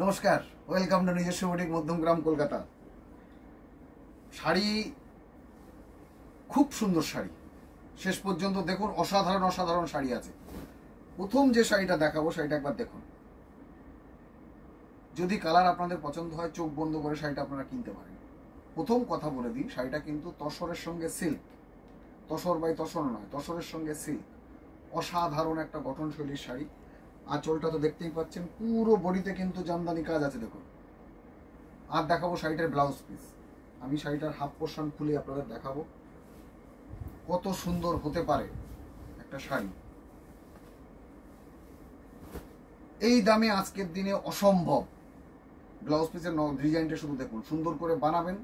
নমস্কার, welcome to নিজস্ব boutique Madhyamgram Kolkata. Sari খুব সুন্দর শাড়ি, শেষ পর্যন্ত দেখুন। অসাধারণ অসাধারণ শাড়ি আছে। প্রথম যে শাড়িটা দেখাবো শাড়িটা একবার দেখুন। যদি কালার আপনাদের পছন্দ হয় চোখ বন্ধ করে শাড়িটা আপনারা কিনতে পারেন। প্রথম কথা বলে দিই, শাড়িটা কিন্তু তসরের সঙ্গে সিল্ক, তসর বাই তসর নয়, তসরের সঙ্গে সিল্ক। অসাধারণ একটা গঠনশৈলীর শাড়ি। আঁচলটা তো দেখতেই পাচ্ছেন, পুরো বডিতে কিন্তু জামদানি কাজ আছে দেখুন। আর দেখাবো শাড়িটার ব্লাউজ পিস। আমি শাড়িটার হাফ পোর্শন খুলে আপনাদের দেখাবো কত সুন্দর হতে পারে একটা শাড়ি। এই দামে আজকের দিনে অসম্ভব। ব্লাউজ পিসের ডিজাইনটা শুধু দেখুন, সুন্দর করে বানাবেন,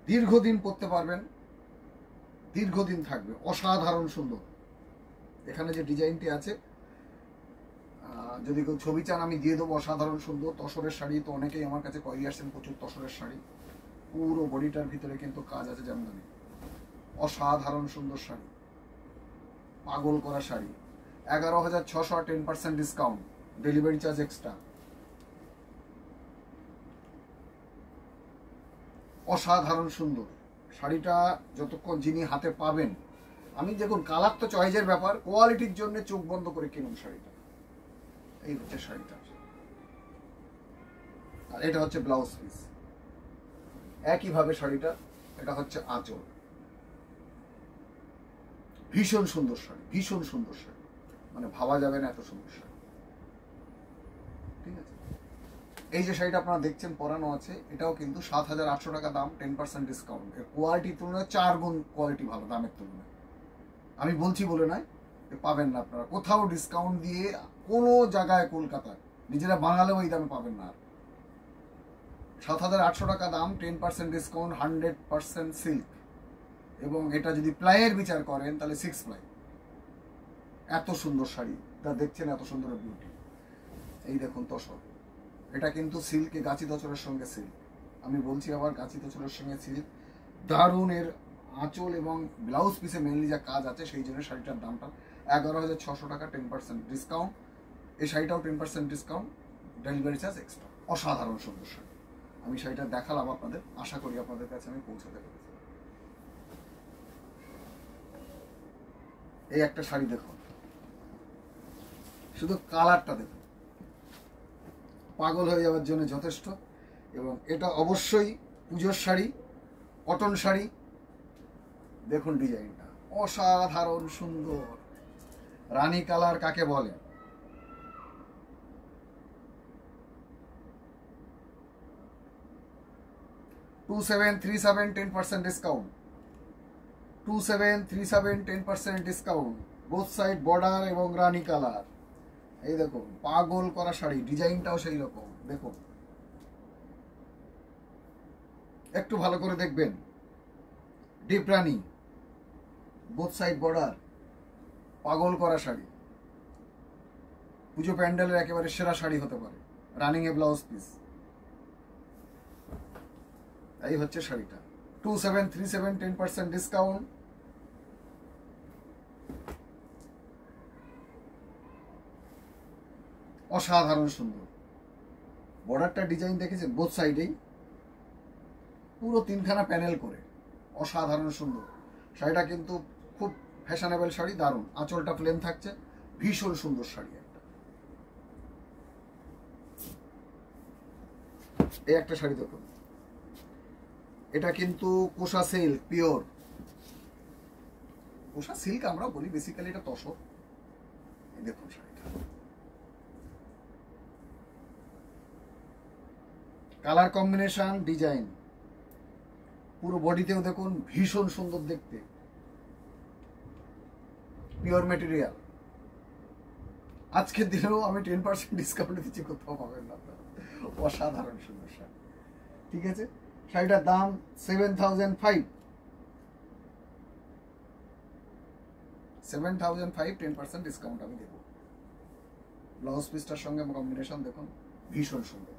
দীর্ঘদিন পরতে পারবেন, দীর্ঘদিন থাকবে, অসাধারণ সুন্দর। এখানে যে ডিজাইনটি আছে, যদি কেউ ছবি চান আমি দিয়ে দেবো। অসাধারণ সুন্দর তসরের শাড়ি। তো অনেকেই আমার কাছে কয়েরি আসছেন, প্রচুর তসরের শাড়ি। পুরো বডিটার ভিতরে কিন্তু কাজ আছে জামদানি। অসাধারণ সুন্দর শাড়ি, পাগল করা sari. 11,600, 10% discount, delivery charge extra. অসাধারণ সুন্দর শাড়িটা যতক্ষণ যিনি হাতে পাবেন, আমি দেখুন কালার তো চয়েসের ব্যাপার, কোয়ালিটির জন্য চোখ বন্ধ করে কিনুন শাড়িটা। এই হচ্ছে শাড়িটা, আর এটা হচ্ছে ব্লাউজ পিস। একইভাবে শাড়িটা, এটা হচ্ছে আঁচল। ভীষণ সুন্দর শাড়ি, ভীষণ সুন্দর শাড়ি, মানে ভাবা যাবে না এত সুন্দর শাড়ি। ঠিক আছে, এই যে শাড়িটা আপনারা দেখছেন পরানো আছে, এটাও কিন্তু 7,800 টাকা দাম, 10% ডিসকাউন্ট। এর কোয়ালিটির তুলনায় 4 গুণ কোয়ালিটি ভালো দামের তুলনায়। আমি বলছি বলে নয়, পাবেন না আপনারা কোথাও ডিসকাউন্ট দিয়ে কোনো জায়গায় কলকাতায়, নিজেরা বাঙালেও এই দামে পাবেন না। আর 7,800 টাকা দাম, 10% ডিসকাউন্ট, 100% সিল্ক। এবং এটা যদি প্লাইয়ের বিচার করেন তাহলে 6 প্লাই। এত সুন্দর শাড়ি তা দেখছেন, এত সুন্দর বিউটি। এই দেখুন তসর, এটা কিন্তু সিল্কে, গাছি তসরের সঙ্গে সিল্ক। আমি বলছি আবার, গাছি তসরের সঙ্গে সিল্ক। দারুণ এর আঁচল এবং ব্লাউজ পিসে মেনলি যা কাজ আছে, সেই জন্য শাড়িটার দামটা 11,600 টাকা, 10% ডিসকাউন্ট। এই শাড়িটাও 10% ডিসকাউন্ট, ডেলিভারি চার্জ এক্সট্রা। অসাধারণ সুন্দর শাড়ি। আমি শাড়িটা দেখালাম আপনাদের, আশা করি আপনাদের কাছে আমি পৌঁছাতে পেরেছি। এই একটা শাড়ি দেখুন, শুধু কালারটা দেখুন, পাগল হয়ে যাওয়ার জন্য যথেষ্ট। এবং এটা অবশ্যই পুজোর শাড়ি, কটন শাড়ি। দেখুন ডিজাইনটা অসাধারণ সুন্দর। রানী কালার কাকে বলে? $2737, 10% discount. 2737, 10% discount. Both side border এবং রানী কালার। এই দেখুন পাগল করা শাড়ি, ডিজাইনটাও সেই রকম দেখুন, একটু ভালো করে দেখবেন। ডিপ রানী, বোথ সাইড বর্ডার, পাগল করা শাড়ি। পুজো প্যান্ডেলের একেবারে সেরা শাড়ি হতে পারে। রানিং এ ব্লাউজ পিস। এই হচ্ছে শাড়িটা, 2737, 10% ডিসকাউন্ট। অসাধারণ সুন্দর বর্ডারটা, ডিজাইন দেখেছেন বোথ সাইডেই, পুরো 3খানা প্যানেল করে। অসাধারণ সুন্দর শাড়িটা, কিন্তু খুব ফ্যাশনেবল শাড়ি, দারুণ। আঁচলটা প্লেন থাকছে, ভীষণ সুন্দর শাড়ি একটা। এই একটা শাড়ি দেখুন, এটা কিন্তু কোষা সিল্ক, পিওর কোষা সিল্ক আমরা বলি, বেসিক্যালি এটা তসর। দেখুন শাড়িটা, কালার কম্বিনেশন, ডিজাইন, পুরো বডিতেও দেখুন ভীষণ সুন্দর দেখতে। Pure material. আজকের দিনেও আমি 10% ডিসকাউন্ট দিচ্ছি, কোথাও পাবেন না। অসাধারণ সুন্দর শাড়ি। ঠিক আছে, শাড়িটার দাম 7,005, 7,005, 10% ডিসকাউন্ট আমি দেবো। ব্লাউজ পিসটার সঙ্গে কম্বিনেশন দেখুন, ভীষণ সুন্দর।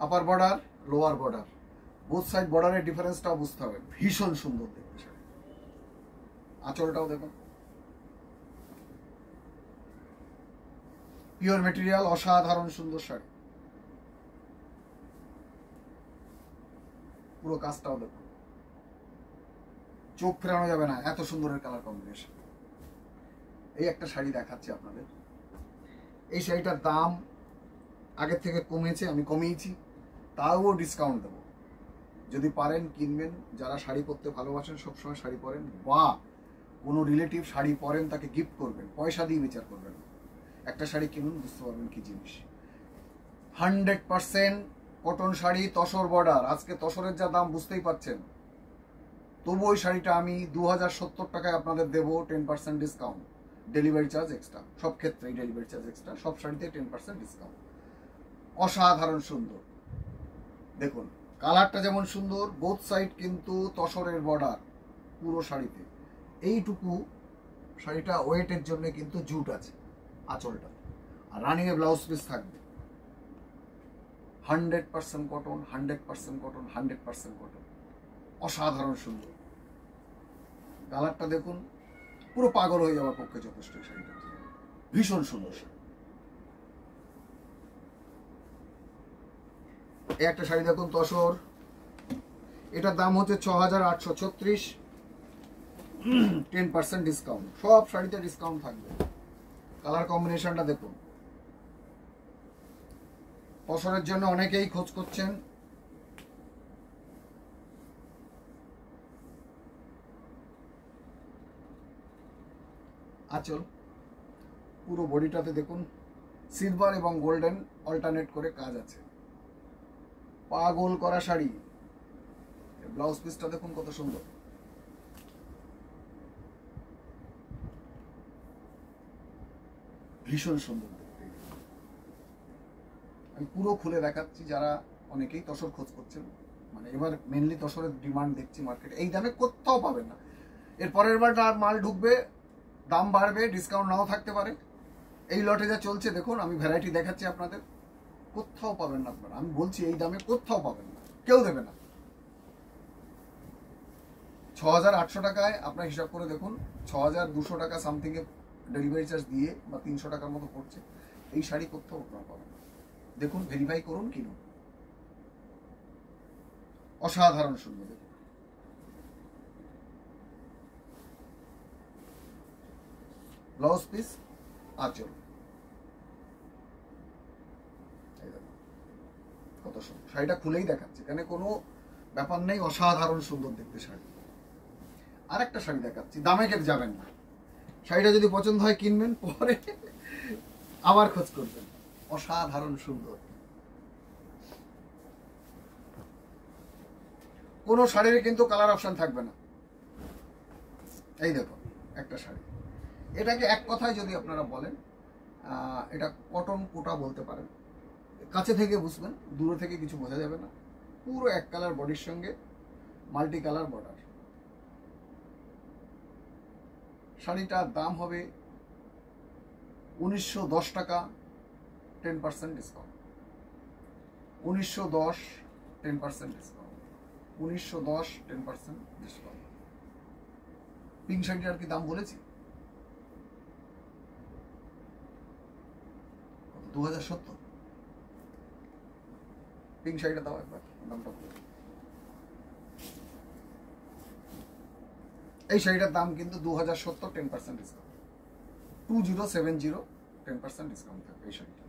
Upper border, lower border, both side বর্ডারের ডিফারেন্সটাও বুঝতে হবে। ভীষণ সুন্দর দেখতে শাড়ি। আঁচলটাও দেখুন, পিওর মেটেরিয়াল, অসাধারণ সুন্দর শাড়ি। পুরো কাজটাও দেখুন, চোখ ফেরানো যাবে না, এত সুন্দরের কালার কম্বিনেশন। এই একটা শাড়ি দেখাচ্ছি আপনাদের। এই শাড়িটার দাম আগের থেকে কমেছে, আমি কমিয়েছি, তাও ডিসকাউন্ট দেবো। যদি পারেন কিনবেন, যারা শাড়ি পরতে ভালোবাসেন, সবসময় শাড়ি পরেন, বা কোনো রিলেটিভ শাড়ি পরেন, তাকে গিফট করবেন, পয়সা দিয়ে বিচার করবেন। একটা শাড়ি কিনুন, বুঝতে পারবেন কি জিনিস। 100% কটন শাড়ি, তসর বর্ডার। আজকে তসরের যা দাম বুঝতেই পারছেন, তবু ওই শাড়িটা আমি 2070 টাকায় আপনাদের দেবো, 10% ডিসকাউন্ট, ডেলিভারি চার্জ এক্সট্রা। সব ক্ষেত্রেই ডেলিভারি চার্জ এক্সট্রা, সব শাড়িতে 10% ডিসকাউন্ট। অসাধারণ সুন্দর দেখুন, কালারটা যেমন সুন্দর, বোথ সাইড কিন্তু তসরের বর্ডার পুরো শাড়িতে। এইটুকু শাড়িটা ওয়েটের জন্য কিন্তু জুট আছে আঁচলটা, আর রানিংয়ে ব্লাউজ পিস থাকবে। 100% কটন, 100% কটন, 100% কটন। অসাধারণ সুন্দর কালারটা দেখুন, পুরো পাগল হয়ে যাওয়ার পক্ষে যথেষ্ট। শাড়িটা ভীষণ সুন্দর শাড়ি। এই একটা শাড়ি দেখুন, তসর। এটার দাম হচ্ছে 6836, 10% ডিসকাউন্ট। সব শাড়িতে ডিসকাউন্ট থাকবে। কালার কম্বিনেশনটা দেখুন। তসরের জন্য অনেকেই খোঁজ করছেন। আঁচল পুরো বডিটাতে দেখুন, সিলভার এবং গোল্ডেন অল্টারনেট করে কাজ আছে। পাগল করা শাড়ি। ব্লাউজ পিসটা দেখুন কত সুন্দর। ভীষণ সুন্দর দেখতে। আমি পুরো খুলে দেখাচ্ছি, যারা অনেকেই তসর খোঁজ করছেন, মানে এবার মেনলি তসরের ডিমান্ড দেখছি মার্কেটে। এই দামে কোথাও পাবেন না। এর পরের বার মাল ঢুকবে, দাম বাড়বে, ডিসকাউন্ট নাও থাকতে পারে। এই লটে যা চলছে দেখুন, আমি ভ্যারাইটি দেখাচ্ছি আপনাদের, কোথাও পাবেন না আপনারা। আমি বলছি এই দামে কোথাও পাবেন না, কেউ দেবে না। 6800 টাকায় আপনার হিসাব করে দেখুন, 6200 টাকা সামথিং এ ডেলিভারি চার্জ দিয়ে, বা 300 টাকার মতো পড়ছে। এই শাড়ি কোথাও আপনারা পাবেন না। দেখুন, ভেরিফাই করুন, কিনুন। অসাধারণ সুন্দর দেখুন। ব্লাউজ পিস, আঁচল, কত সুন্দর। শাড়িটা খুলেই দেখাচ্ছে, এখানে কোনো ব্যাপার নেই। অসাধারণ সুন্দর দেখতে শাড়ি। আর একটা শাড়ি দেখাচ্ছি, দামে কেটে যাবেন না। শাড়িটা যদি পছন্দ হয় কিনবেন, পরে আবার খোঁজ করবেন। অসাধারণ সুন্দর। কোনো শাড়ির কিন্তু কালার অপশন থাকবে না। এই দেখুন একটা শাড়ি, এটাকে এক কথায় যদি আপনারা বলেন, এটা কটন কোটা বলতে পারেন। কাছে থেকে বুঝবেন, দূরে থেকে কিছু বোঝা যাবে না। পুরো এক কালার বডির সঙ্গে মাল্টি কালার বর্ডার। শাড়িটার দাম হবে 1910 টাকা, 10% ডিসকাউন্ট। 1910, 10% ডিসকাউন্ট। 1910, 10% ডিসকাউন্ট। পিঙ্ক শাড়িটার কি দাম বলেছি? 2070। পিঙ্ক শাড়িটা দাও একবার, দামটা বলে। এই শাড়িটার দাম কিন্তু 2070, 10% ডিসকাউন্ট। 2070, 10% ডিসকাউন্ট থাকবে এই শাড়িটা।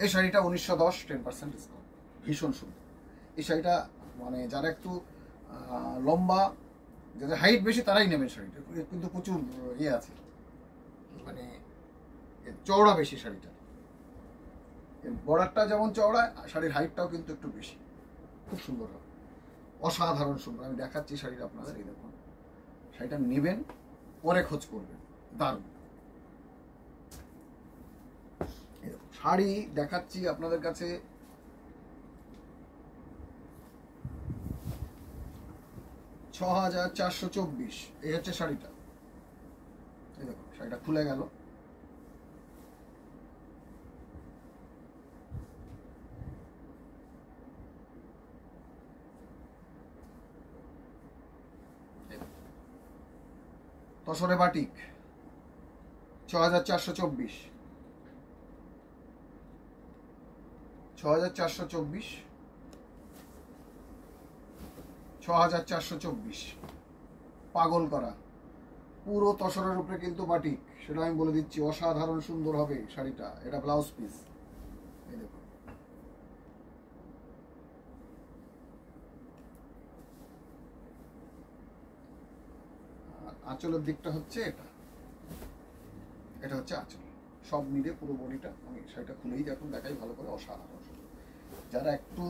এই শাড়িটা 1910, 10% ডিসকাউন্ট। ভীষণ সুন্দর এই শাড়িটা। মানে যারা একটু লম্বা, যাদের হাইট বেশি, তারাই নেবেন শাড়িটা। কিন্তু প্রচুর ইয়ে আছে, মানে চওড়া বেশি শাড়িটা। বর্ডারটা যেমন চওড়া, শাড়ির হাইটটাও কিন্তু একটু বেশি। খুব সুন্দর, অসাধারণ সুন্দর। আমি দেখাচ্ছি শাড়িটা আপনাদের। এই দেখুন, শাড়িটা নেবেন, পরে খোঁজ করবেন। দারুণ শাড়ি দেখাচ্ছি আপনাদের কাছে। 6424 এই হচ্ছে শাড়িটা। এই দেখুন, শাড়িটা খুলে গেল। তসরে বাটিক, 6424। 6424, 6424, পাগল করা, পুরো তসরের উপরে কিন্তু বাটিক, সেটা আমি বলে দিচ্ছি, অসাধারণ সুন্দর হবে শাড়িটা। এটা ব্লাউজ পিস, এই দেখুন। আঁচলের দিকটা হচ্ছে এটা, এটা হচ্ছে আঁচল, সব মিলে পুরো বডিটা। আমি শাড়িটা খুলেই যখন দেখাই ভালো করে, অসাধারণ। যারা একটু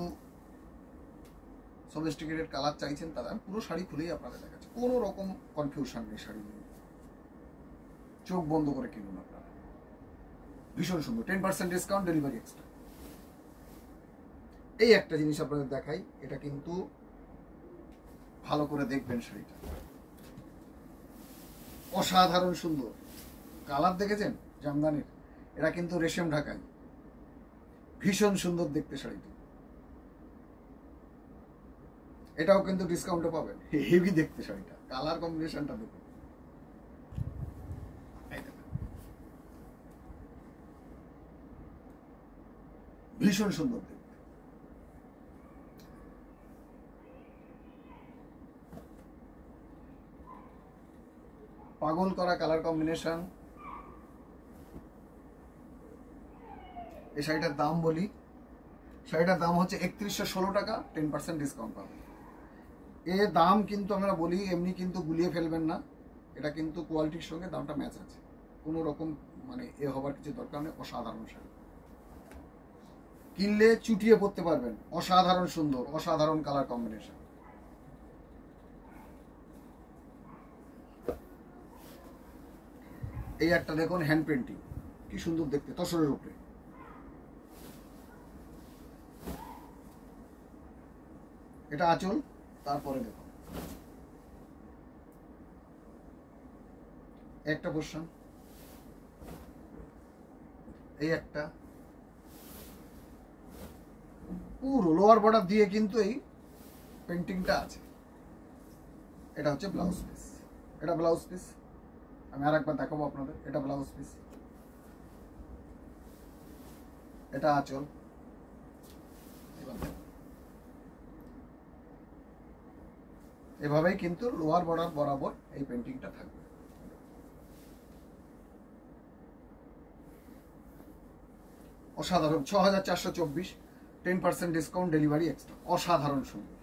সফিস্টিকেটেড কালার চাইছেন তারা পুরো শাড়ি খুলেই আপনাদের দেখাচ্ছে, কোনো রকম কনফিউশন নেই শাড়ি নিয়ে, চোখ বন্ধ করে কিনুন আপনারা। ভীষণ সুন্দর, 10% ডিসকাউন্ট, ডেলিভারি এক্সট্রা। এই একটা জিনিস আপনাদের দেখাই, এটা কিন্তু ভালো করে দেখবেন, শাড়িটা অসাধারণ সুন্দর। কালার দেখেছেন জামদানির, এটা কিন্তু রেশম ঢাকাই, ভীষণ সুন্দর দেখতে শাড়িটি। এটাও কিন্তু ডিসকাউন্টে পাবেন, হেভি দেখতে শাড়িটা, কালার কম্বিনেশনটা দেখুন, ভীষণ সুন্দর দেখতে। পাগল করা কালার কম্বিনেশন। এই শাড়িটার দাম বলি, শাড়িটার দাম হচ্ছে 3116 টাকা, 10% ডিসকাউন্ট পাবেন। এর দাম কিন্তু আমরা বলি এমনি, কিন্তু গুলিয়ে ফেলবেন না, এটা কিন্তু কোয়ালিটির সঙ্গে দামটা ম্যাচ আছে, কোনো রকম মানে এ হবার কিছু দরকার নেই। অসাধারণ শাড়ি, কিনলে চুটিয়ে পড়তে পারবেন, অসাধারণ সুন্দর, অসাধারণ কালার কম্বিনেশন। এই একটা দেখুন, হ্যান্ড পেন্টিং, কি সুন্দর দেখতে, তসরের উপরে। এটা আঁচল, তারপরে দেখুন একটা পোর্শন, এই একটা পুরো লোয়ার বর্ডার দিয়ে কিন্তু এই পেন্টিংটা আছে। এটা হচ্ছে ব্লাউজ পিস, এটা ব্লাউজ পিস, আমি আর একবার দেখাবো আপনাদের। এটা ব্লাউজ পিস, এটা আঁচল। এভাবেই কিন্তু লোয়ার বর্ডার বরাবর এই পেন্টিংটা থাকবে। অসাধারণ, 6424, 10% ডিসকাউন্ট, ডেলিভারি এক্সট্রা, অসাধারণ সুন্দর।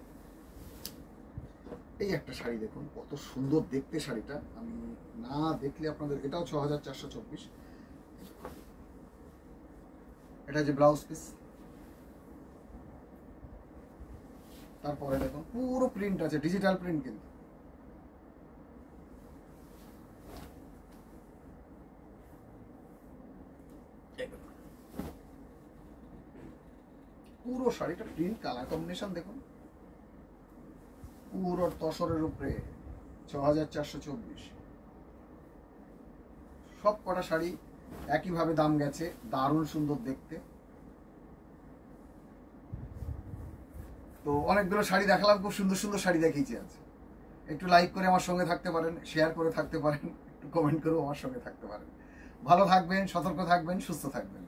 এই একটা শাড়ি দেখুন, কত সুন্দর দেখতে শাড়িটা, আমি না দেখলে আপনাদের। এটাও 6424, এটা যে ব্লাউজ পিস। তারপরে দেখুন পুরো প্রিন্ট আছে, ডিজিটাল প্রিন্ট, কিন্তু পুরো শাড়িটা প্রিন্ট, কালার কম্বিনেশন দেখুন, পুরো তসরের উপরে, 6424। সব কটা শাড়ি একইভাবে দাম গেছে, দারুণ সুন্দর দেখতে। তো অনেকগুলো শাড়ি দেখালাম, খুব সুন্দর সুন্দর শাড়ি দেখিয়েছি আজ। একটু লাইক করে আমার সঙ্গে থাকতে পারেন, শেয়ার করে থাকতে পারেন, একটু কমেন্ট করেও আমার সঙ্গে থাকতে পারেন। ভালো থাকবেন, সতর্ক থাকবেন, সুস্থ থাকবেন।